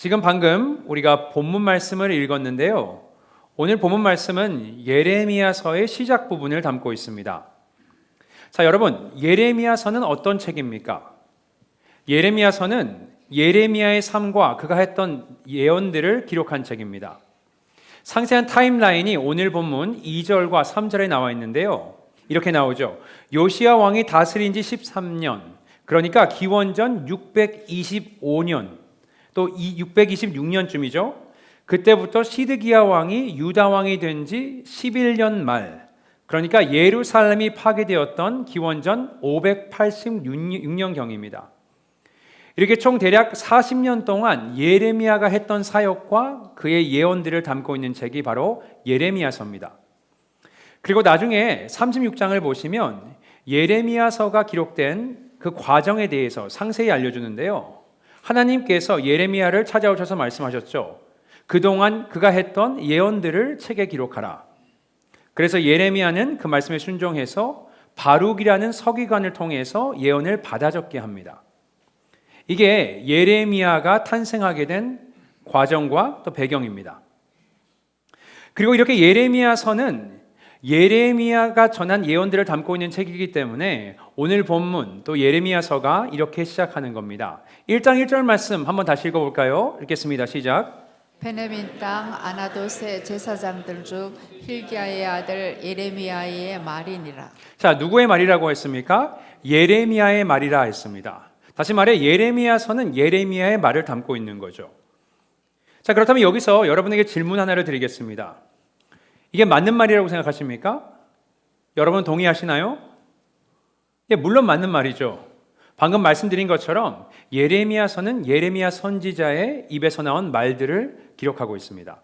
지금 방금 우리가 본문 말씀을 읽었는데요. 오늘 본문 말씀은 예레미야서의 시작 부분을 담고 있습니다. 자, 여러분, 예레미야서는 어떤 책입니까? 예레미야서는 예레미야의 삶과 그가 했던 예언들을 기록한 책입니다. 상세한 타임라인이 오늘 본문 2절과 3절에 나와 있는데요. 이렇게 나오죠. 요시야 왕이 다스린 지 13년, 그러니까 기원전 625년, 또 626년쯤이죠. 그때부터 시드기야 왕이 유다 왕이 된 지 11년 말, 그러니까 예루살렘이 파괴되었던 기원전 586년경입니다. 이렇게 총 대략 40년 동안 예레미야가 했던 사역과 그의 예언들을 담고 있는 책이 바로 예레미야서입니다. 그리고 나중에 36장을 보시면 예레미야서가 기록된 그 과정에 대해서 상세히 알려주는데요. 하나님께서 예레미야를 찾아오셔서 말씀하셨죠. 그동안 그가 했던 예언들을 책에 기록하라. 그래서 예레미야는 그 말씀에 순종해서 바룩이라는 서기관을 통해서 예언을 받아 적게 합니다. 이게 예레미야가 탄생하게 된 과정과 또 배경입니다. 그리고 이렇게 예레미야서는 예레미야가 전한 예언들을 담고 있는 책이기 때문에 오늘 본문 또 예레미야서가 이렇게 시작하는 겁니다. 1장 1절 말씀 한번 다시 읽어볼까요? 읽겠습니다. 시작. 베냐민 땅 아나돗의 제사장들 중 힐기야의 아들 예레미야의 말이니라. 자, 누구의 말이라고 했습니까? 예레미야의 말이라 했습니다. 다시 말해 예레미야서는 예레미야의 말을 담고 있는 거죠. 자, 그렇다면 여기서 여러분에게 질문 하나를 드리겠습니다. 이게 맞는 말이라고 생각하십니까? 여러분 동의하시나요? 예, 물론 맞는 말이죠. 방금 말씀드린 것처럼 예레미야서는 예레미야 선지자의 입에서 나온 말들을 기록하고 있습니다.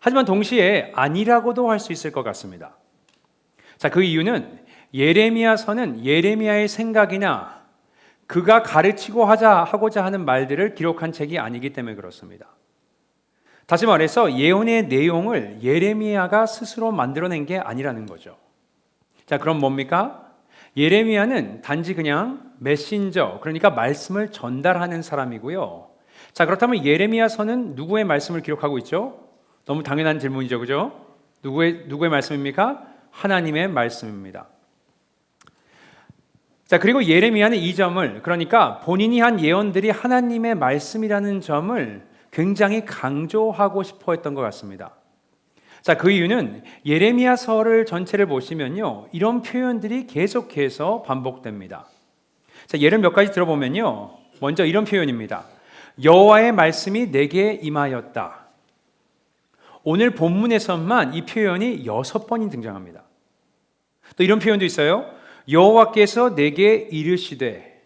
하지만 동시에 아니라고도 할 수 있을 것 같습니다. 자, 그 이유는 예레미야서는 예레미야의 생각이나 그가 가르치고 하고자 하는 말들을 기록한 책이 아니기 때문에 그렇습니다. 다시 말해서 예언의 내용을 예레미야가 스스로 만들어낸 게 아니라는 거죠. 자, 그럼 뭡니까? 예레미야는 단지 그냥 메신저, 그러니까 말씀을 전달하는 사람이고요. 자, 그렇다면 예레미야서는 누구의 말씀을 기록하고 있죠? 너무 당연한 질문이죠, 그죠? 누구의 말씀입니까? 하나님의 말씀입니다. 자, 그리고 예레미야는 이 점을, 그러니까 본인이 한 예언들이 하나님의 말씀이라는 점을 굉장히 강조하고 싶어 했던 것 같습니다. 자, 그 이유는 예레미야서를 전체를 보시면요, 이런 표현들이 계속해서 반복됩니다. 자, 예를 몇 가지 들어보면요, 먼저 이런 표현입니다. 여호와의 말씀이 내게 임하였다. 오늘 본문에서만 이 표현이 6번이 등장합니다. 또 이런 표현도 있어요. 여호와께서 내게 이르시되.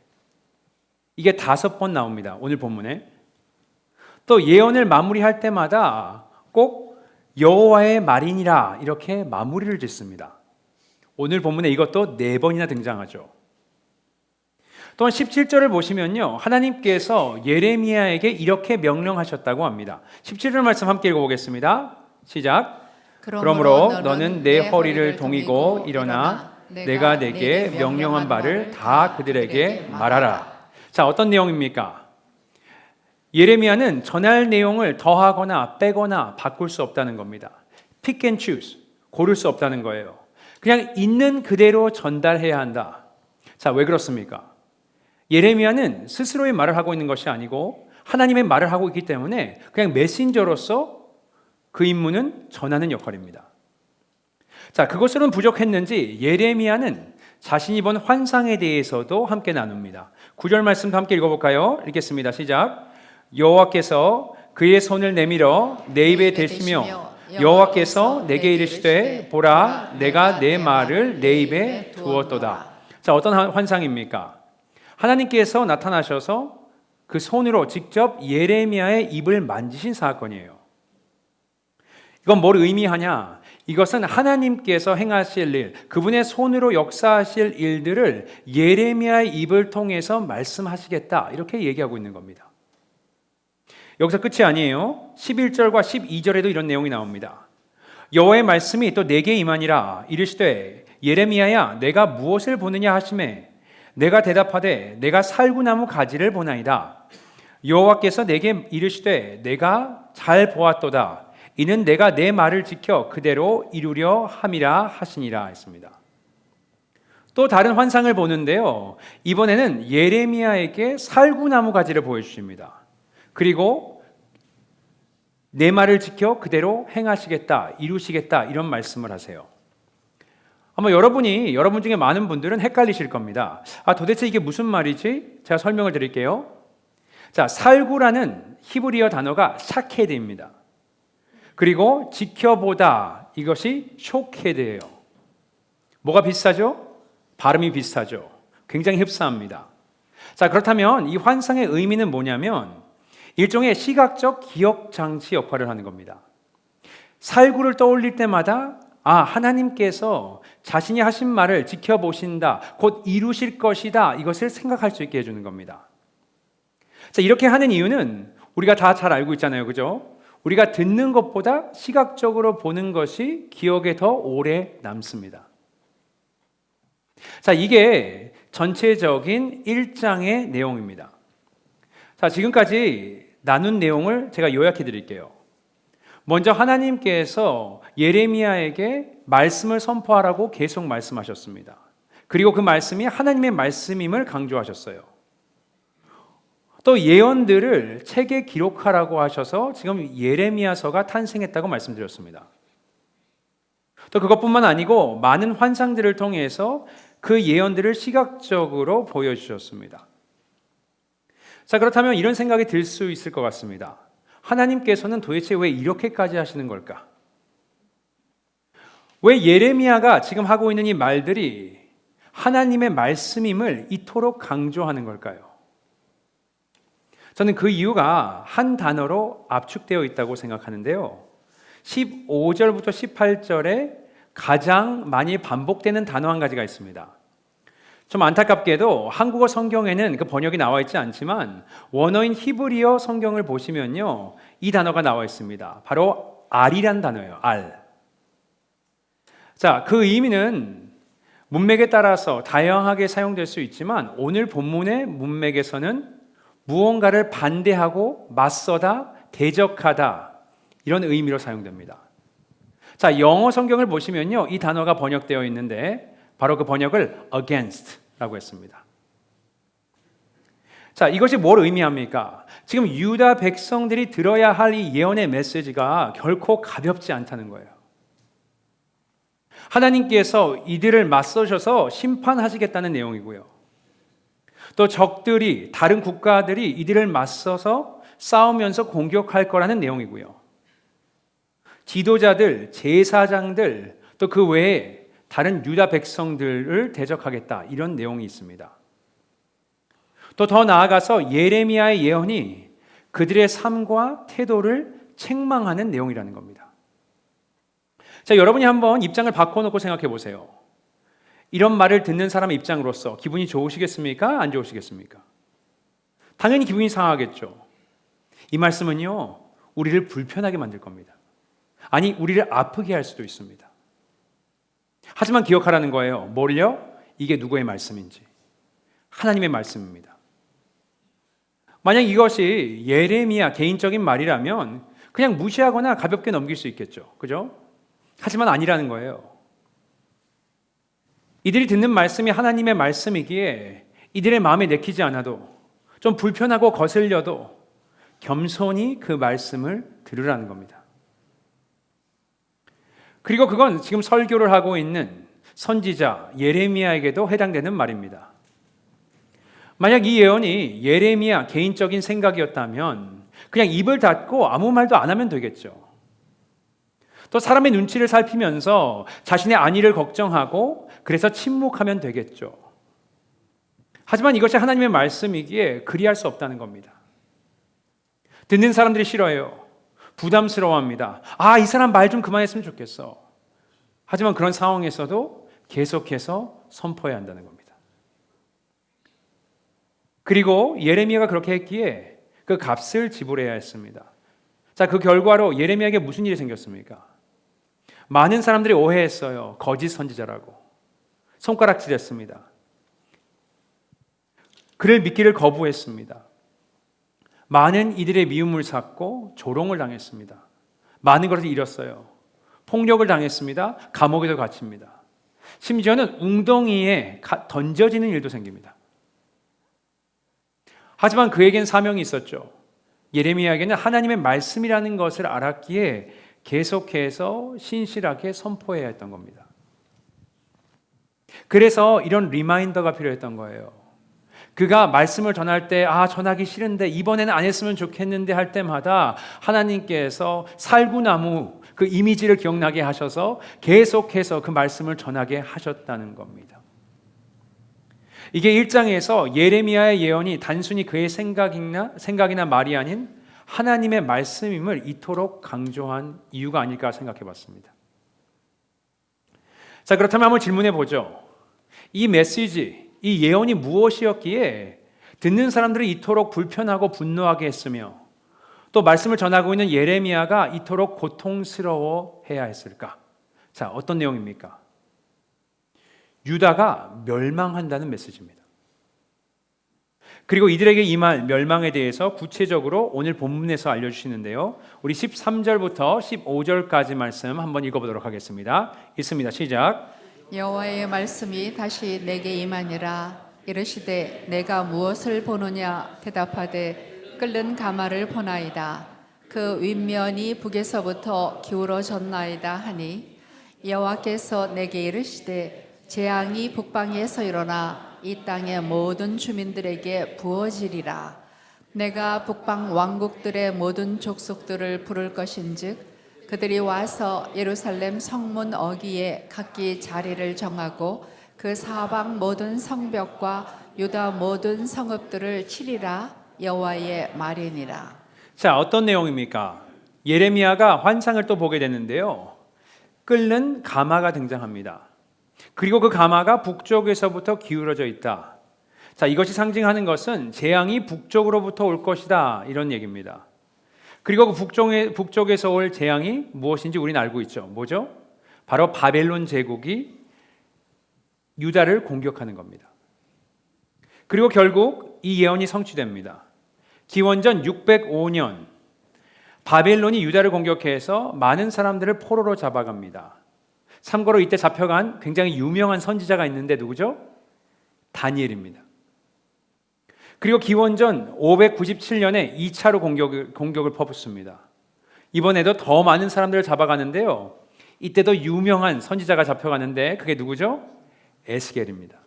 이게 5번 나옵니다. 오늘 본문에. 또 예언을 마무리할 때마다 꼭 여호와의 말이니라 이렇게 마무리를 짓습니다. 오늘 본문에 이것도 4번이나 등장하죠. 또한 17절을 보시면요, 하나님께서 예레미야에게 이렇게 명령하셨다고 합니다. 17절 말씀 함께 읽어보겠습니다. 시작. 그러므로 너는 내 허리를 동이고 일어나 내가 내게 명령한 바를 다 그들에게 말하라. 자, 어떤 내용입니까? 예레미야는 전할 내용을 더하거나 빼거나 바꿀 수 없다는 겁니다. Pick and choose, 고를 수 없다는 거예요. 그냥 있는 그대로 전달해야 한다. 자, 왜 그렇습니까? 예레미야는 스스로의 말을 하고 있는 것이 아니고 하나님의 말을 하고 있기 때문에 그냥 메신저로서 그 임무는 전하는 역할입니다. 자, 그것으로는 부족했는지 예레미야는 자신이 본 환상에 대해서도 함께 나눕니다. 9절 말씀도 함께 읽어볼까요? 읽겠습니다. 시작. 여호와께서 그의 손을 내밀어 내 입에 대시며 여호와께서 내게 이르시되 보라 내가 내 말을 내 입에 두었도다. 자, 어떤 환상입니까? 하나님께서 나타나셔서 그 손으로 직접 예레미야의 입을 만지신 사건이에요. 이건 뭘 의미하냐? 이것은 하나님께서 행하실 일, 그분의 손으로 역사하실 일들을 예레미야의 입을 통해서 말씀하시겠다 이렇게 얘기하고 있는 겁니다. 여기서 끝이 아니에요. 11절과 12절에도 이런 내용이 나옵니다. 여호와의 말씀이 또 내게 임하니라 이르시되 예레미야야 내가 무엇을 보느냐 하시매 내가 대답하되 내가 살구나무 가지를 보나이다. 여호와께서 내게 이르시되 내가 잘 보았도다. 이는 내가 내 말을 지켜 그대로 이루려 함이라 하시니라 했습니다. 또 다른 환상을 보는데요. 이번에는 예레미야에게 살구나무 가지를 보여주십니다. 그리고 내 말을 지켜 그대로 행하시겠다, 이루시겠다 이런 말씀을 하세요. 아마 여러분 중에 많은 분들은 헷갈리실 겁니다. 도대체 이게 무슨 말이지? 제가 설명을 드릴게요. 자, 살구라는 히브리어 단어가 샤케드입니다. 그리고 지켜보다 이것이 쇼케드예요. 뭐가 비슷하죠? 발음이 비슷하죠. 굉장히 흡사합니다. 자, 그렇다면 이 환상의 의미는 뭐냐면 일종의 시각적 기억 장치 역할을 하는 겁니다. 살구를 떠올릴 때마다 하나님께서 자신이 하신 말을 지켜보신다, 곧 이루실 것이다, 이것을 생각할 수 있게 해주는 겁니다. 자, 이렇게 하는 이유는 우리가 다 잘 알고 있잖아요. 그죠? 우리가 듣는 것보다 시각적으로 보는 것이 기억에 더 오래 남습니다. 자, 이게 전체적인 1장의 내용입니다. 자, 지금까지 나눈 내용을 제가 요약해 드릴게요. 먼저 하나님께서 예레미야에게 말씀을 선포하라고 계속 말씀하셨습니다. 그리고 그 말씀이 하나님의 말씀임을 강조하셨어요. 또 예언들을 책에 기록하라고 하셔서 지금 예레미야서가 탄생했다고 말씀드렸습니다. 또 그것뿐만 아니고 많은 환상들을 통해서 그 예언들을 시각적으로 보여주셨습니다. 자, 그렇다면 이런 생각이 들 수 있을 것 같습니다. 하나님께서는 도대체 왜 이렇게까지 하시는 걸까? 왜 예레미야가 지금 하고 있는 이 말들이 하나님의 말씀임을 이토록 강조하는 걸까요? 저는 그 이유가 한 단어로 압축되어 있다고 생각하는데요. 15절부터 18절에 가장 많이 반복되는 단어 한 가지가 있습니다. 좀 안타깝게도 한국어 성경에는 그 번역이 나와 있지 않지만 원어인 히브리어 성경을 보시면요, 이 단어가 나와 있습니다. 바로 알이란 단어예요. 알. 자, 그 의미는 문맥에 따라서 다양하게 사용될 수 있지만 오늘 본문의 문맥에서는 무언가를 반대하고 맞서다, 대적하다 이런 의미로 사용됩니다. 자, 영어 성경을 보시면요, 이 단어가 번역되어 있는데 바로 그 번역을 against라고 했습니다. 자, 이것이 뭘 의미합니까? 지금 유다 백성들이 들어야 할 이 예언의 메시지가 결코 가볍지 않다는 거예요. 하나님께서 이들을 맞서셔서 심판하시겠다는 내용이고요. 또 적들이, 다른 국가들이 이들을 맞서서 싸우면서 공격할 거라는 내용이고요. 지도자들, 제사장들, 또 그 외에 다른 유다 백성들을 대적하겠다, 이런 내용이 있습니다. 또 더 나아가서 예레미야의 예언이 그들의 삶과 태도를 책망하는 내용이라는 겁니다. 자, 여러분이 한번 입장을 바꿔놓고 생각해 보세요. 이런 말을 듣는 사람의 입장으로서 기분이 좋으시겠습니까? 안 좋으시겠습니까? 당연히 기분이 상하겠죠. 이 말씀은요, 우리를 불편하게 만들 겁니다. 아니, 우리를 아프게 할 수도 있습니다. 하지만 기억하라는 거예요. 뭘요? 이게 누구의 말씀인지. 하나님의 말씀입니다. 만약 이것이 예레미야 개인적인 말이라면 그냥 무시하거나 가볍게 넘길 수 있겠죠. 그죠? 하지만 아니라는 거예요. 이들이 듣는 말씀이 하나님의 말씀이기에 이들의 마음에 내키지 않아도, 좀 불편하고 거슬려도 겸손히 그 말씀을 들으라는 겁니다. 그리고 그건 지금 설교를 하고 있는 선지자 예레미야에게도 해당되는 말입니다. 만약 이 예언이 예레미야 개인적인 생각이었다면 그냥 입을 닫고 아무 말도 안 하면 되겠죠. 또 사람의 눈치를 살피면서 자신의 안위를 걱정하고 그래서 침묵하면 되겠죠. 하지만 이것이 하나님의 말씀이기에 그리할 수 없다는 겁니다. 듣는 사람들이 싫어해요. 부담스러워합니다. 이 사람 말 좀 그만했으면 좋겠어. 하지만 그런 상황에서도 계속해서 선포해야 한다는 겁니다. 그리고 예레미야가 그렇게 했기에 그 값을 지불해야 했습니다. 자, 그 결과로 예레미야에게 무슨 일이 생겼습니까? 많은 사람들이 오해했어요. 거짓 선지자라고. 손가락질했습니다. 그를 믿기를 거부했습니다. 많은 이들의 미움을 샀고 조롱을 당했습니다. 많은 것을 잃었어요. 폭력을 당했습니다. 감옥에도 갇힙니다. 심지어는 웅덩이에 던져지는 일도 생깁니다. 하지만 그에겐 사명이 있었죠. 예레미야에게는 하나님의 말씀이라는 것을 알았기에 계속해서 신실하게 선포해야 했던 겁니다. 그래서 이런 리마인더가 필요했던 거예요. 그가 말씀을 전할 때 전하기 싫은데 이번에는 안 했으면 좋겠는데 할 때마다 하나님께서 살구나무 그 이미지를 기억나게 하셔서 계속해서 그 말씀을 전하게 하셨다는 겁니다. 이게 1장에서 예레미야의 예언이 단순히 그의 생각이나 말이 아닌 하나님의 말씀임을 이토록 강조한 이유가 아닐까 생각해 봤습니다. 자, 그렇다면 한번 질문해 보죠. 이 메시지, 이 예언이 무엇이었기에 듣는 사람들이 이토록 불편하고 분노하게 했으며 또 말씀을 전하고 있는 예레미야가 이토록 고통스러워해야 했을까? 자, 어떤 내용입니까? 유다가 멸망한다는 메시지입니다. 그리고 이들에게 임할 멸망에 대해서 구체적으로 오늘 본문에서 알려주시는데요. 우리 13절부터 15절까지 말씀 한번 읽어보도록 하겠습니다. 읽습니다. 시작. 여호와의 말씀이 다시 내게 임하니라. 이르시되 내가 무엇을 보느냐 대답하되 끓는 가마를 보나이다. 그 윗면이 북에서부터 기울어졌나이다 하니 여호와께서 내게 이르시되 재앙이 북방에서 일어나 이 땅의 모든 주민들에게 부어지리라. 내가 북방 왕국들의 모든 족속들을 부를 것인즉 그들이 와서 예루살렘 성문 어귀에 각기 자리를 정하고 그 사방 모든 성벽과 유다 모든 성읍들을 치리라. 여호와의 말이니라. 자, 어떤 내용입니까? 예레미야가 환상을 또 보게 되는데요. 끓는 가마가 등장합니다. 그리고 그 가마가 북쪽에서부터 기울어져 있다. 자, 이것이 상징하는 것은 재앙이 북쪽으로부터 올 것이다, 이런 얘기입니다. 그리고 그 북쪽에서 올 재앙이 무엇인지 우리는 알고 있죠. 뭐죠? 바로 바벨론 제국이 유다를 공격하는 겁니다. 그리고 결국 이 예언이 성취됩니다. 기원전 605년 바벨론이 유다를 공격해서 많은 사람들을 포로로 잡아갑니다. 참고로 이때 잡혀간 굉장히 유명한 선지자가 있는데 누구죠? 다니엘입니다. 그리고 기원전 597년에 2차로 공격을 퍼붓습니다. 이번에도 더 많은 사람들을 잡아가는데요. 이때도 유명한 선지자가 잡혀가는데 그게 누구죠? 에스겔입니다.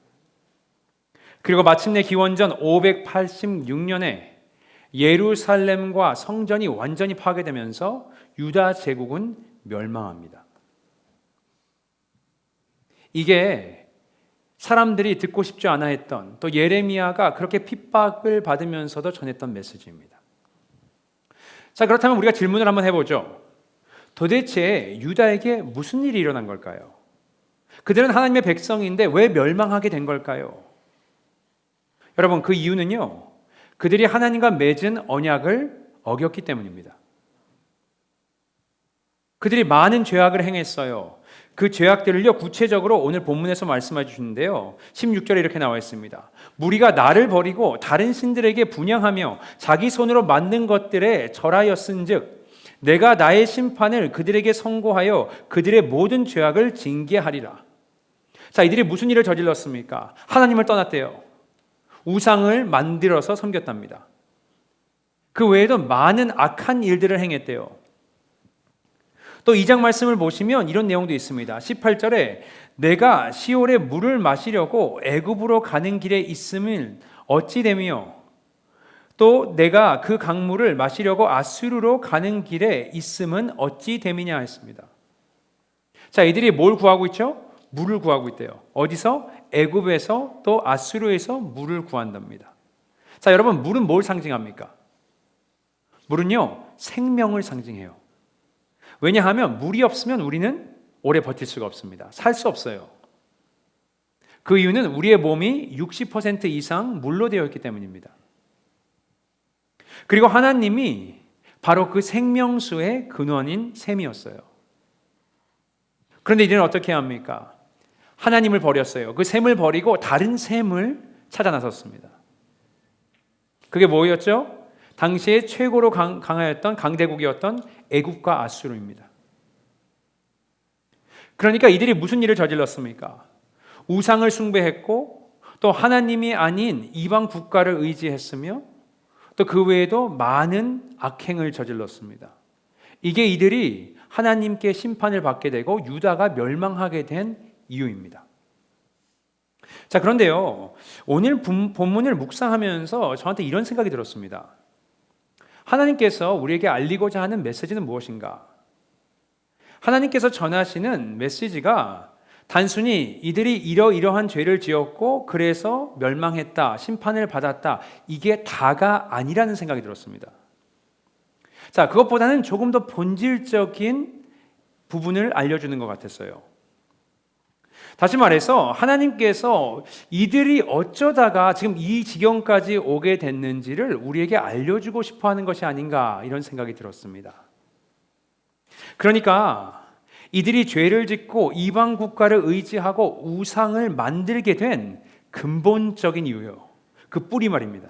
그리고 마침내 기원전 586년에 예루살렘과 성전이 완전히 파괴되면서 유다 제국은 멸망합니다. 이게 사람들이 듣고 싶지 않아 했던, 또 예레미야가 그렇게 핍박을 받으면서도 전했던 메시지입니다. 자, 그렇다면 우리가 질문을 한번 해보죠. 도대체 유다에게 무슨 일이 일어난 걸까요? 그들은 하나님의 백성인데 왜 멸망하게 된 걸까요? 여러분, 그 이유는요, 그들이 하나님과 맺은 언약을 어겼기 때문입니다. 그들이 많은 죄악을 행했어요. 그 죄악들을요, 구체적으로 오늘 본문에서 말씀해 주시는데요. 16절에 이렇게 나와 있습니다. 무리가 나를 버리고 다른 신들에게 분향하며 자기 손으로 만든 것들에 절하였은즉 내가 나의 심판을 그들에게 선고하여 그들의 모든 죄악을 징계하리라. 자, 이들이 무슨 일을 저질렀습니까? 하나님을 떠났대요. 우상을 만들어서 섬겼답니다. 그 외에도 많은 악한 일들을 행했대요. 또 2장 말씀을 보시면 이런 내용도 있습니다. 18절에 내가 시올의 물을 마시려고 애굽으로 가는 길에 있음을 어찌 되며 또 내가 그 강물을 마시려고 아수르로 가는 길에 있음은 어찌 됨이냐 했습니다. 자, 이들이 뭘 구하고 있죠? 물을 구하고 있대요. 어디서? 애굽에서 또 아수르에서 물을 구한답니다. 자, 여러분, 물은 뭘 상징합니까? 물은요, 생명을 상징해요. 왜냐하면 물이 없으면 우리는 오래 버틸 수가 없습니다. 살 수 없어요. 그 이유는 우리의 몸이 60% 이상 물로 되어 있기 때문입니다. 그리고 하나님이 바로 그 생명수의 근원인 샘이었어요. 그런데 이들은 어떻게 합니까? 하나님을 버렸어요. 그 샘을 버리고 다른 샘을 찾아 나섰습니다. 그게 뭐였죠? 당시에 최고로 강하였던 강대국이었던 애굽과 아수르입니다. 그러니까 이들이 무슨 일을 저질렀습니까? 우상을 숭배했고 또 하나님이 아닌 이방 국가를 의지했으며 또 그 외에도 많은 악행을 저질렀습니다. 이게 이들이 하나님께 심판을 받게 되고 유다가 멸망하게 된 이유입니다. 자, 그런데요, 오늘 본문을 묵상하면서 저한테 이런 생각이 들었습니다. 하나님께서 우리에게 알리고자 하는 메시지는 무엇인가? 하나님께서 전하시는 메시지가 단순히 이들이 이러이러한 죄를 지었고 그래서 멸망했다, 심판을 받았다, 이게 다가 아니라는 생각이 들었습니다. 자, 그것보다는 조금 더 본질적인 부분을 알려주는 것 같았어요. 다시 말해서 하나님께서 이들이 어쩌다가 지금 이 지경까지 오게 됐는지를 우리에게 알려주고 싶어 하는 것이 아닌가, 이런 생각이 들었습니다. 그러니까 이들이 죄를 짓고 이방 국가를 의지하고 우상을 만들게 된 근본적인 이유요, 그 뿌리 말입니다.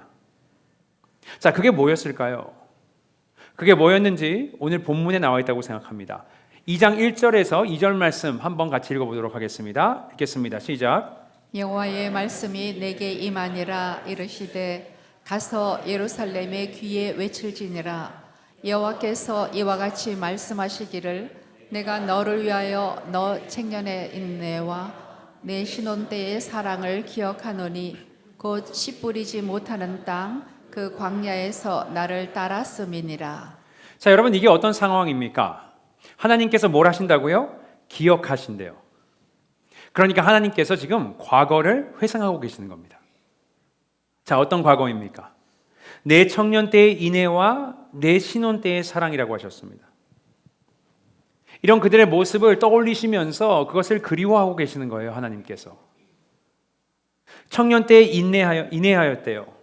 자, 그게 뭐였을까요? 그게 뭐였는지 오늘 본문에 나와 있다고 생각합니다. 2장 1절에서 2절 말씀 한번 같이 읽어보도록 하겠습니다. 읽겠습니다. 시작. 여호와의 말씀이 내게 임하니라. 이르시되 가서 예루살렘의 귀에 외칠지니라. 여호와께서 이와 같이 말씀하시기를 내가 너를 위하여 너 청년의 인내와 내 신혼 때의 사랑을 기억하노니 곧 씨 뿌리지 못하는 땅 그 광야에서 나를 따랐음이니라. 자, 여러분, 이게 어떤 상황입니까? 하나님께서 뭘 하신다고요? 기억하신대요. 그러니까 하나님께서 지금 과거를 회상하고 계시는 겁니다. 자, 어떤 과거입니까? 내 청년 때의 인애와 내 신혼 때의 사랑이라고 하셨습니다. 이런 그들의 모습을 떠올리시면서 그것을 그리워하고 계시는 거예요, 하나님께서. 청년 때에 인애하였대요.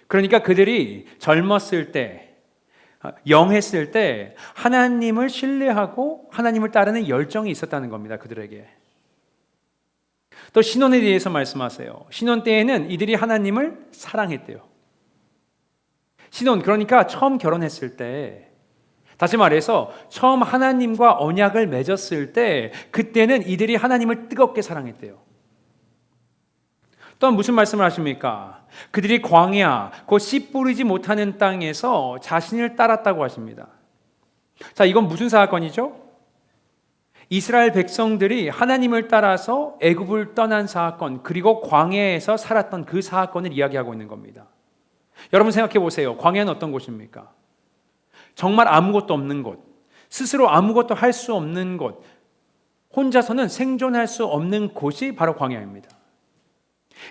그러니까 그들이 젊었을 때, 영했을 때 하나님을 신뢰하고 하나님을 따르는 열정이 있었다는 겁니다, 그들에게. 또 신혼에 대해서 말씀하세요. 신혼 때에는 이들이 하나님을 사랑했대요. 신혼, 그러니까 처음 결혼했을 때, 다시 말해서 처음 하나님과 언약을 맺었을 때, 그때는 이들이 하나님을 뜨겁게 사랑했대요. 또 무슨 말씀을 하십니까? 그들이 광야, 곧 씨 뿌리지 못하는 땅에서 자신을 따랐다고 하십니다. 자, 이건 무슨 사건이죠? 이스라엘 백성들이 하나님을 따라서 애굽을 떠난 사건, 그리고 광야에서 살았던 그 사건을 이야기하고 있는 겁니다. 여러분 생각해 보세요. 광야는 어떤 곳입니까? 정말 아무것도 없는 곳, 스스로 아무것도 할 수 없는 곳, 혼자서는 생존할 수 없는 곳이 바로 광야입니다.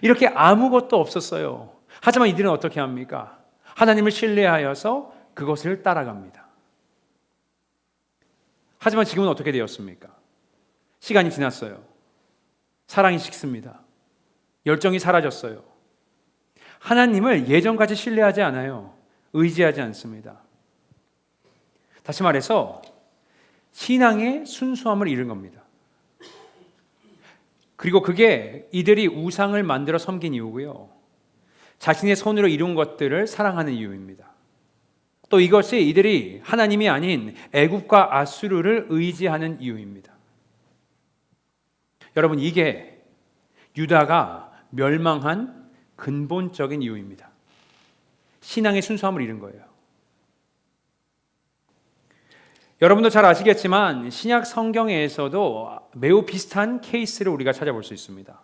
이렇게 아무것도 없었어요. 하지만 이들은 어떻게 합니까? 하나님을 신뢰하여서 그것을 따라갑니다. 하지만 지금은 어떻게 되었습니까? 시간이 지났어요. 사랑이 식습니다. 열정이 사라졌어요. 하나님을 예전같이 신뢰하지 않아요. 의지하지 않습니다. 다시 말해서 신앙의 순수함을 잃은 겁니다. 그리고 그게 이들이 우상을 만들어 섬긴 이유고요, 자신의 손으로 이룬 것들을 사랑하는 이유입니다. 또 이것이 이들이 하나님이 아닌 애굽과 아수르를 의지하는 이유입니다. 여러분, 이게 유다가 멸망한 근본적인 이유입니다. 신앙의 순수함을 잃은 거예요. 여러분도 잘 아시겠지만 신약 성경에서도 매우 비슷한 케이스를 우리가 찾아볼 수 있습니다.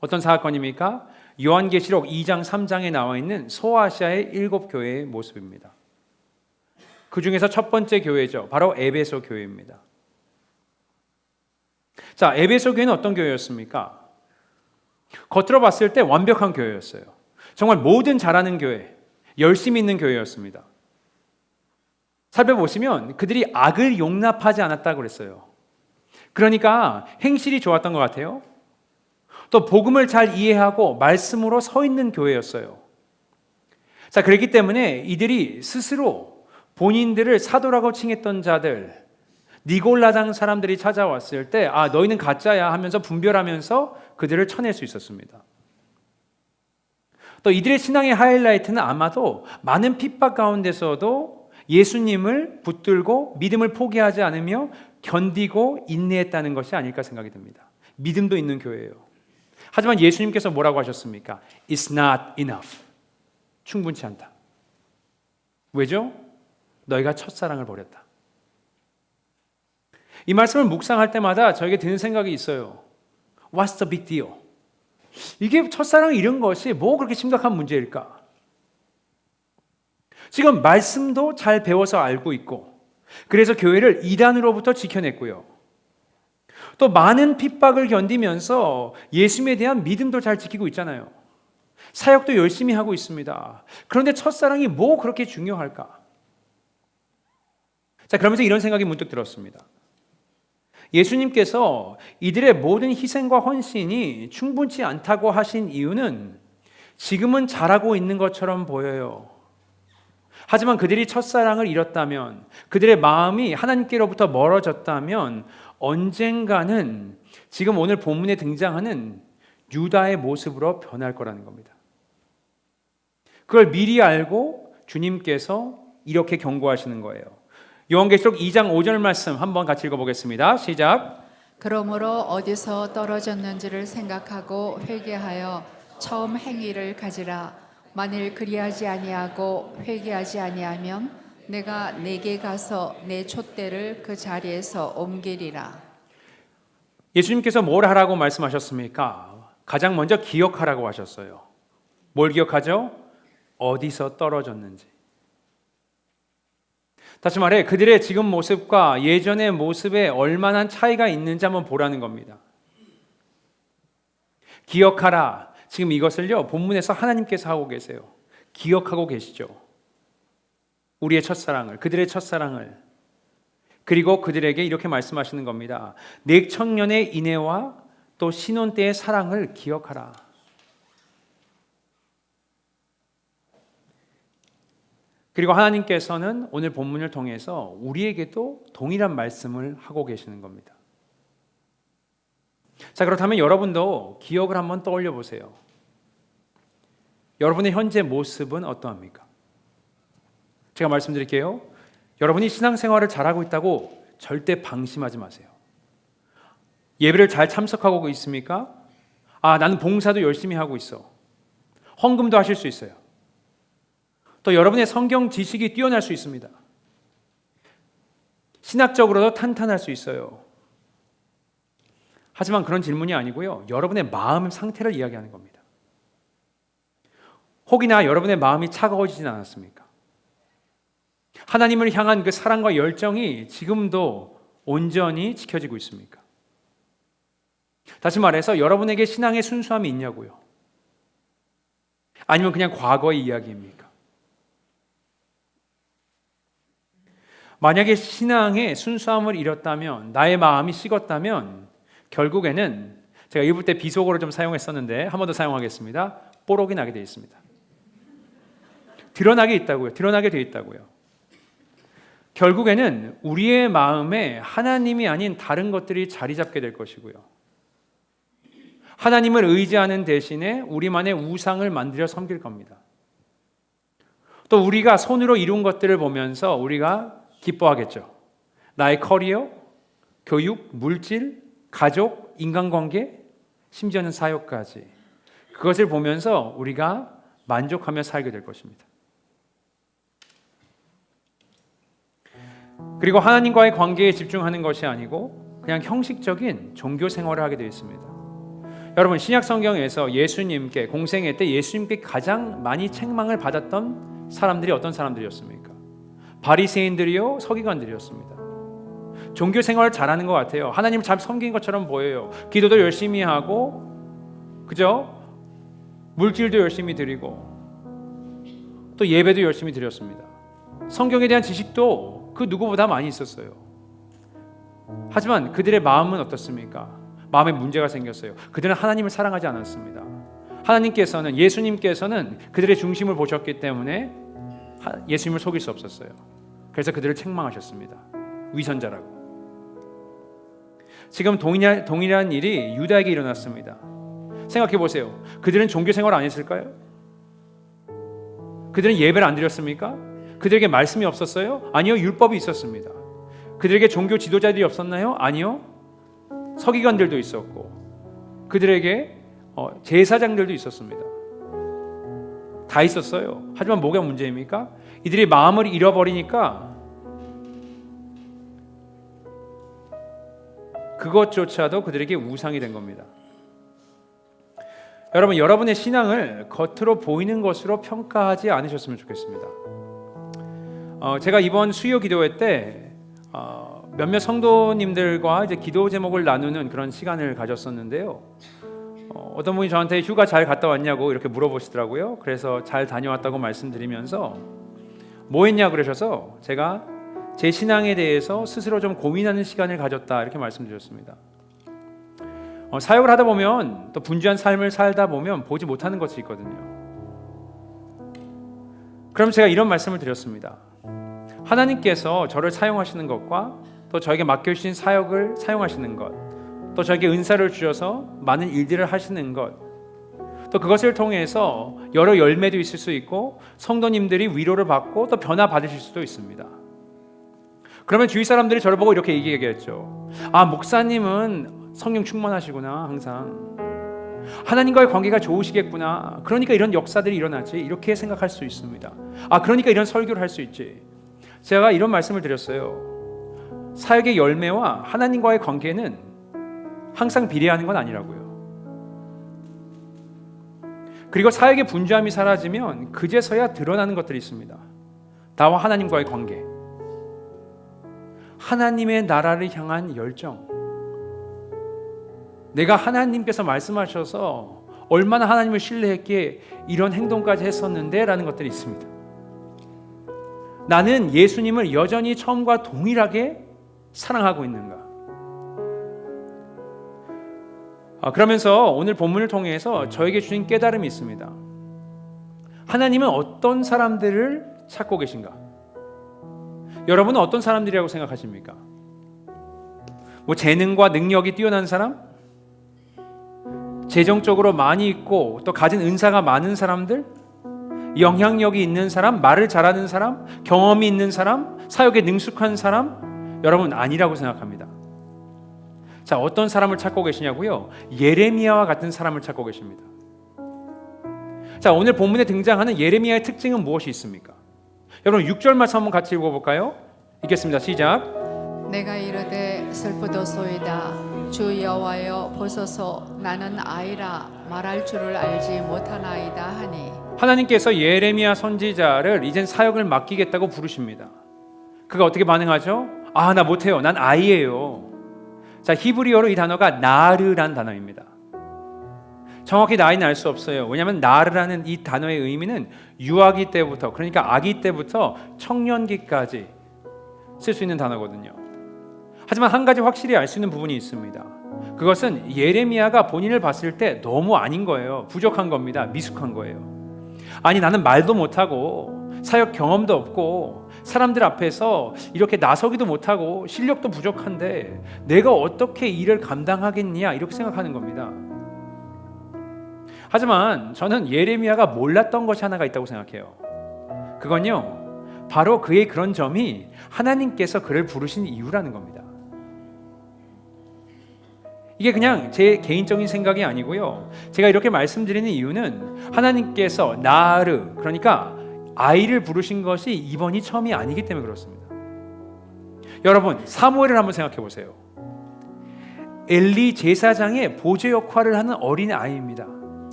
어떤 사건입니까? 요한계시록 2장 3장에 나와 있는 소아시아의 7교회의 모습입니다. 그 중에서 첫 번째 교회죠. 바로 에베소 교회입니다. 자, 에베소 교회는 어떤 교회였습니까? 겉으로 봤을 때 완벽한 교회였어요. 정말 뭐든 잘하는 교회, 열심히 있는 교회였습니다. 살펴보시면 그들이 악을 용납하지 않았다고 그랬어요. 그러니까 행실이 좋았던 것 같아요. 또 복음을 잘 이해하고 말씀으로 서 있는 교회였어요. 자, 그렇기 때문에 이들이 스스로 본인들을 사도라고 칭했던 자들, 니골라당 사람들이 찾아왔을 때 너희는 가짜야 하면서 분별하면서 그들을 쳐낼 수 있었습니다. 또 이들의 신앙의 하이라이트는 아마도 많은 핍박 가운데서도 예수님을 붙들고 믿음을 포기하지 않으며 견디고 인내했다는 것이 아닐까 생각이 듭니다. 믿음도 있는 교회예요. 하지만 예수님께서 뭐라고 하셨습니까? It's not enough. 충분치 않다. 왜죠? 너희가 첫사랑을 버렸다. 이 말씀을 묵상할 때마다 저에게 드는 생각이 있어요. What's the big deal? 이게 첫사랑을 잃은 것이 뭐 그렇게 심각한 문제일까? 지금 말씀도 잘 배워서 알고 있고, 그래서 교회를 이단으로부터 지켜냈고요. 또 많은 핍박을 견디면서 예수님에 대한 믿음도 잘 지키고 있잖아요. 사역도 열심히 하고 있습니다. 그런데 첫사랑이 뭐 그렇게 중요할까? 자, 그러면서 이런 생각이 문득 들었습니다. 예수님께서 이들의 모든 희생과 헌신이 충분치 않다고 하신 이유는 지금은 잘하고 있는 것처럼 보여요. 하지만 그들이 첫사랑을 잃었다면, 그들의 마음이 하나님께로부터 멀어졌다면 언젠가는 지금 오늘 본문에 등장하는 유다의 모습으로 변할 거라는 겁니다. 그걸 미리 알고 주님께서 이렇게 경고하시는 거예요. 요한계시록 2장 5절 말씀 한번 같이 읽어보겠습니다. 시작. 그러므로 어디서 떨어졌는지를 생각하고 회개하여 처음 행위를 가지라. 만일 그리하지 아니하고 회개하지 아니하면 내가 내게 가서 내 촛대를 그 자리에서 옮기리라. 예수님께서 뭘 하라고 말씀하셨습니까? 가장 먼저 기억하라고 하셨어요. 뭘 기억하죠? 어디서 떨어졌는지. 다시 말해 그들의 지금 모습과 예전의 모습에 얼마나 차이가 있는지 한번 보라는 겁니다. 기억하라. 지금 이것을요 본문에서 하나님께서 하고 계세요. 기억하고 계시죠. 우리의 첫사랑을, 그들의 첫사랑을. 그리고 그들에게 이렇게 말씀하시는 겁니다. 내 청년의 인애와 또 신혼 때의 사랑을 기억하라. 그리고 하나님께서는 오늘 본문을 통해서 우리에게도 동일한 말씀을 하고 계시는 겁니다. 자, 그렇다면 여러분도 기억을 한번 떠올려 보세요. 여러분의 현재 모습은 어떠합니까? 제가 말씀드릴게요. 여러분이 신앙생활을 잘하고 있다고 절대 방심하지 마세요. 예배를 잘 참석하고 있습니까? 아, 나는 봉사도 열심히 하고 있어. 헌금도 하실 수 있어요. 또 여러분의 성경 지식이 뛰어날 수 있습니다. 신학적으로도 탄탄할 수 있어요. 하지만 그런 질문이 아니고요. 여러분의 마음 상태를 이야기하는 겁니다. 혹이나 여러분의 마음이 차가워지진 않았습니까? 하나님을 향한 그 사랑과 열정이 지금도 온전히 지켜지고 있습니까? 다시 말해서 여러분에게 신앙의 순수함이 있냐고요? 아니면 그냥 과거의 이야기입니까? 만약에 신앙의 순수함을 잃었다면, 나의 마음이 식었다면 결국에는 제가 읽을 때 비속어를 좀 사용했었는데 한 번 더 사용하겠습니다. 뽀록이 나게 되어 있습니다. 드러나게 있다고요. 드러나게 되어 있다고요. 결국에는 우리의 마음에 하나님이 아닌 다른 것들이 자리 잡게 될 것이고요. 하나님을 의지하는 대신에 우리만의 우상을 만들어 섬길 겁니다. 또 우리가 손으로 이룬 것들을 보면서 우리가 기뻐하겠죠. 나의 커리어, 교육, 물질, 가족, 인간관계, 심지어는 사역까지. 그것을 보면서 우리가 만족하며 살게 될 것입니다. 그리고 하나님과의 관계에 집중하는 것이 아니고 그냥 형식적인 종교 생활을 하게 되어 있습니다. 여러분, 신약 성경에서 예수님께 공생애 때 예수님께 가장 많이 책망을 받았던 사람들이 어떤 사람들이었습니까? 바리새인들이요, 서기관들이었습니다. 종교 생활을 잘하는 것 같아요. 하나님 잘 섬긴 것처럼 보여요. 기도도 열심히 하고, 그죠? 물질도 열심히 드리고, 또 예배도 열심히 드렸습니다. 성경에 대한 지식도 그 누구보다 많이 있었어요. 하지만 그들의 마음은 어떻습니까? 마음에 문제가 생겼어요. 그들은 하나님을 사랑하지 않았습니다. 하나님께서는, 예수님께서는 그들의 중심을 보셨기 때문에 예수님을 속일 수 없었어요. 그래서 그들을 책망하셨습니다. 위선자라고. 지금 동일한 일이 유다에게 일어났습니다. 생각해 보세요. 그들은 종교 생활 안 했을까요? 그들은 예배를 안 드렸습니까? 그들에게 말씀이 없었어요? 아니요, 율법이 있었습니다. 그들에게 종교 지도자들이 없었나요? 아니요, 서기관들도 있었고 그들에게 제사장들도 있었습니다. 다 있었어요. 하지만 뭐가 문제입니까? 이들이 마음을 잃어버리니까 그것조차도 그들에게 우상이 된 겁니다. 여러분, 여러분의 신앙을 겉으로 보이는 것으로 평가하지 않으셨으면 좋겠습니다. 제가 이번 수요 기도회 때 몇몇 성도님들과 이제 기도 제목을 나누는 그런 시간을 가졌었는데요. 어떤 분이 저한테 휴가 잘 갔다 왔냐고 이렇게 물어보시더라고요. 그래서 잘 다녀왔다고 말씀드리면서 뭐 했냐 그러셔서 제가 제 신앙에 대해서 스스로 좀 고민하는 시간을 가졌다 이렇게 말씀드렸습니다. 사역을 하다 보면 또 분주한 삶을 살다 보면 보지 못하는 것이 있거든요. 그럼 제가 이런 말씀을 드렸습니다. 하나님께서 저를 사용하시는 것과 또 저에게 맡겨주신 사역을 사용하시는 것, 또 저에게 은사를 주셔서 많은 일들을 하시는 것, 또 그것을 통해서 여러 열매도 있을 수 있고 성도님들이 위로를 받고 또 변화 받으실 수도 있습니다. 그러면 주위 사람들이 저를 보고 이렇게 얘기하겠죠. 아, 목사님은 성령 충만하시구나. 항상 하나님과의 관계가 좋으시겠구나. 그러니까 이런 역사들이 일어나지. 이렇게 생각할 수 있습니다. 아, 그러니까 이런 설교를 할 수 있지. 제가 이런 말씀을 드렸어요. 사역의 열매와 하나님과의 관계는 항상 비례하는 건 아니라고요. 그리고 사역의 분주함이 사라지면 그제서야 드러나는 것들이 있습니다. 나와 하나님과의 관계, 하나님의 나라를 향한 열정, 내가 하나님께서 말씀하셔서 얼마나 하나님을 신뢰했기에 이런 행동까지 했었는데 라는 것들이 있습니다. 나는 예수님을 여전히 처음과 동일하게 사랑하고 있는가? 그러면서 오늘 본문을 통해서 저에게 주신 깨달음이 있습니다. 하나님은 어떤 사람들을 찾고 계신가? 여러분은 어떤 사람들이라고 생각하십니까? 뭐 재능과 능력이 뛰어난 사람? 재정적으로 많이 있고 또 가진 은사가 많은 사람들? 영향력이 있는 사람? 말을 잘하는 사람? 경험이 있는 사람? 사역에 능숙한 사람? 여러분, 아니라고 생각합니다. 자, 어떤 사람을 찾고 계시냐고요? 예레미야와 같은 사람을 찾고 계십니다. 자, 오늘 본문에 등장하는 예레미야의 특징은 무엇이 있습니까? 여러분, 6절 말씀 한번 같이 읽어볼까요? 읽겠습니다. 시작. 내가 이르되 슬프도소이다. 주 여호와여 보소서, 나는 아이라 말할 줄을 알지 못하나이다 하니. 하나님께서 예레미야 선지자를 이젠 사역을 맡기겠다고 부르십니다. 그가 어떻게 반응하죠? 아, 나 못해요. 난 아이예요. 자, 히브리어로 이 단어가 나르란 단어입니다. 정확히 나이는 알 수 없어요. 왜냐하면 나르라는 이 단어의 의미는 유아기 때부터, 그러니까 아기 때부터 청년기까지 쓸 수 있는 단어거든요. 하지만 한 가지 확실히 알 수 있는 부분이 있습니다. 그것은 예레미야가 본인을 봤을 때 너무 아닌 거예요. 부족한 겁니다. 미숙한 거예요. 아니, 나는 말도 못하고 사역 경험도 없고 사람들 앞에서 이렇게 나서기도 못하고 실력도 부족한데 내가 어떻게 일을 감당하겠냐, 이렇게 생각하는 겁니다. 하지만 저는 예레미야가 몰랐던 것이 하나가 있다고 생각해요. 그건요, 바로 그의 그런 점이 하나님께서 그를 부르신 이유라는 겁니다. 이게 그냥 제 개인적인 생각이 아니고요, 제가 이렇게 말씀드리는 이유는 하나님께서 나르, 그러니까 아이를 부르신 것이 이번이 처음이 아니기 때문에 그렇습니다. 여러분, 사무엘을 한번 생각해 보세요. 엘리 제사장의 보조 역할을 하는 어린 아이입니다.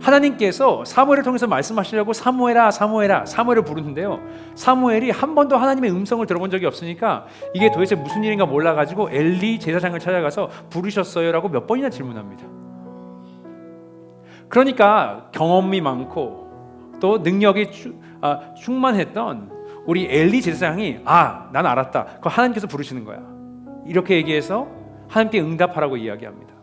하나님께서 사무엘을 통해서 말씀하시려고 사무엘아 사무엘아 사무엘을 부르는데요, 사무엘이 한 번도 하나님의 음성을 들어본 적이 없으니까 이게 도대체 무슨 일인가 몰라가지고 엘리 제사장을 찾아가서 부르셨어요? 라고 몇 번이나 질문합니다. 그러니까 경험이 많고 또 능력이 충만했던 우리 엘리 제사장이 난 알았다, 그거 하나님께서 부르시는 거야, 이렇게 얘기해서 하나님께 응답하라고 이야기합니다.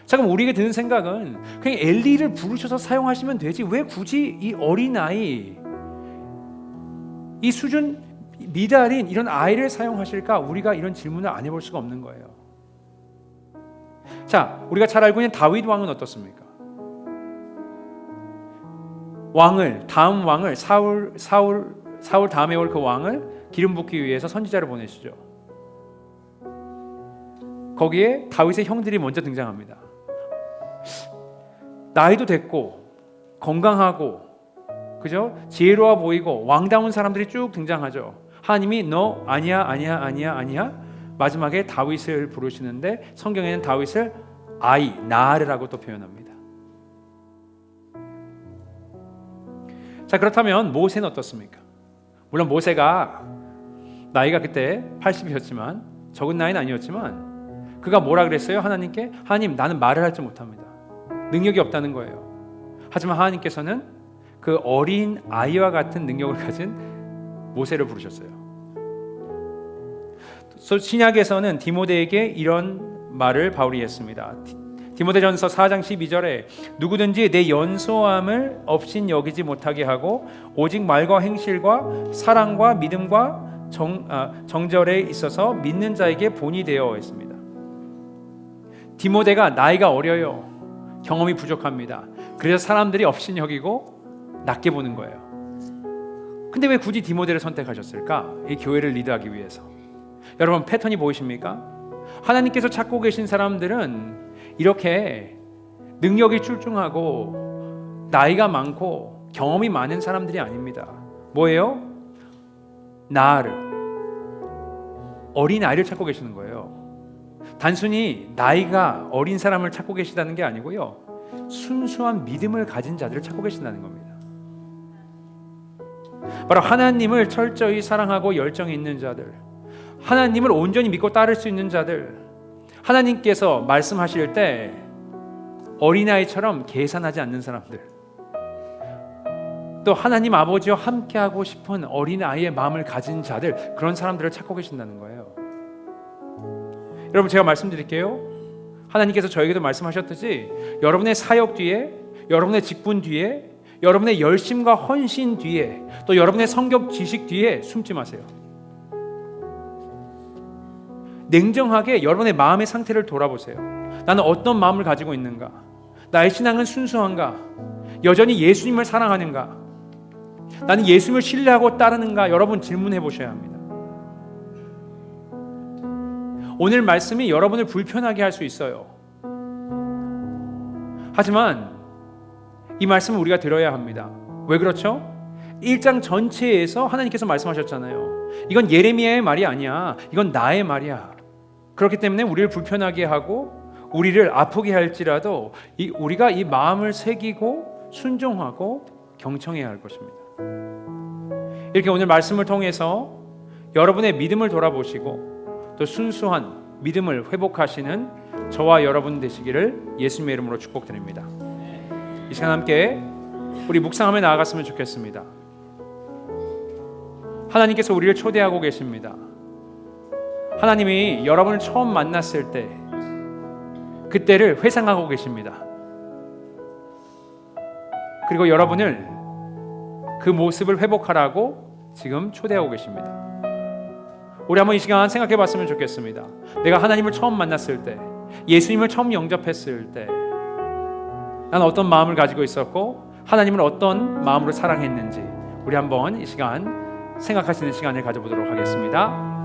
자, 그럼 우리에게 드는 생각은 그냥 엘리를 부르셔서 사용하시면 되지 왜 굳이 이 어린아이, 이 수준 미달인 이런 아이를 사용하실까? 우리가 이런 질문을 안 해볼 수가 없는 거예요. 자, 우리가 잘 알고 있는 다윗 왕은 어떻습니까? 다음 왕을 사울 다음에 올 그 왕을 기름 붓기 위해서 선지자를 보내시죠. 거기에 다윗의 형들이 먼저 등장합니다. 나이도 됐고 건강하고 그죠? 지혜로워 보이고 왕다운 사람들이 쭉 등장하죠. 하나님이 너 아니야 마지막에 다윗을 부르시는데 성경에는 다윗을 나르라고 또 표현합니다. 자, 그렇다면 모세는 어떻습니까? 물론 모세가 나이가 그때 80이었지만 적은 나이는 아니었지만 그가 뭐라 그랬어요? 하나님께 하나님 나는 말을 할 줄 못합니다. 능력이 없다는 거예요. 하지만 하나님께서는 그 어린 아이와 같은 능력을 가진 모세를 부르셨어요. 신약에서는 디모데에게 이런 말을 바울이 했습니다. 디모데전서 4장 12절에 누구든지 내 연소함을 없인 여기지 못하게 하고 오직 말과 행실과 사랑과 믿음과 정절에 있어서 믿는 자에게 본이 되어 있습니다. 디모데가 나이가 어려요. 경험이 부족합니다. 그래서 사람들이 없인 여기고 낮게 보는 거예요. 근데 왜 굳이 디모데를 선택하셨을까? 이 교회를 리드하기 위해서. 여러분 패턴이 보이십니까? 하나님께서 찾고 계신 사람들은 이렇게 능력이 출중하고 나이가 많고 경험이 많은 사람들이 아닙니다. 뭐예요? 어린 아이를 찾고 계시는 거예요. 단순히 나이가 어린 사람을 찾고 계시다는 게 아니고요, 순수한 믿음을 가진 자들을 찾고 계신다는 겁니다. 바로 하나님을 철저히 사랑하고 열정이 있는 자들, 하나님을 온전히 믿고 따를 수 있는 자들, 하나님께서 말씀하실 때 어린아이처럼 계산하지 않는 사람들, 또 하나님 아버지와 함께하고 싶은 어린아이의 마음을 가진 자들, 그런 사람들을 찾고 계신다는 거예요. 여러분 제가 말씀드릴게요. 하나님께서 저에게도 말씀하셨듯이 여러분의 사역 뒤에, 여러분의 직분 뒤에, 여러분의 열심과 헌신 뒤에, 또 여러분의 성경 지식 뒤에 숨지 마세요. 냉정하게 여러분의 마음의 상태를 돌아보세요. 나는 어떤 마음을 가지고 있는가? 나의 신앙은 순수한가? 여전히 예수님을 사랑하는가? 나는 예수님을 신뢰하고 따르는가? 여러분 질문해 보셔야 합니다. 오늘 말씀이 여러분을 불편하게 할 수 있어요. 하지만 이 말씀을 우리가 들어야 합니다. 왜 그렇죠? 1장 전체에서 하나님께서 말씀하셨잖아요. 이건 예레미야의 말이 아니야. 이건 나의 말이야. 그렇기 때문에 우리를 불편하게 하고 우리를 아프게 할지라도 우리가 이 마음을 새기고 순종하고 경청해야 할 것입니다. 이렇게 오늘 말씀을 통해서 여러분의 믿음을 돌아보시고 또 순수한 믿음을 회복하시는 저와 여러분 되시기를 예수님의 이름으로 축복드립니다. 이 시간 함께 우리 묵상하며 나아갔으면 좋겠습니다. 하나님께서 우리를 초대하고 계십니다. 하나님이 여러분을 처음 만났을 때 그때를 회상하고 계십니다. 그리고 여러분을 그 모습을 회복하라고 지금 초대하고 계십니다. 우리 한번 이 시간 생각해 봤으면 좋겠습니다. 내가 하나님을 처음 만났을 때, 예수님을 처음 영접했을 때 난 어떤 마음을 가지고 있었고 하나님을 어떤 마음으로 사랑했는지 우리 한번 이 시간 생각하시는 시간을 가져보도록 하겠습니다.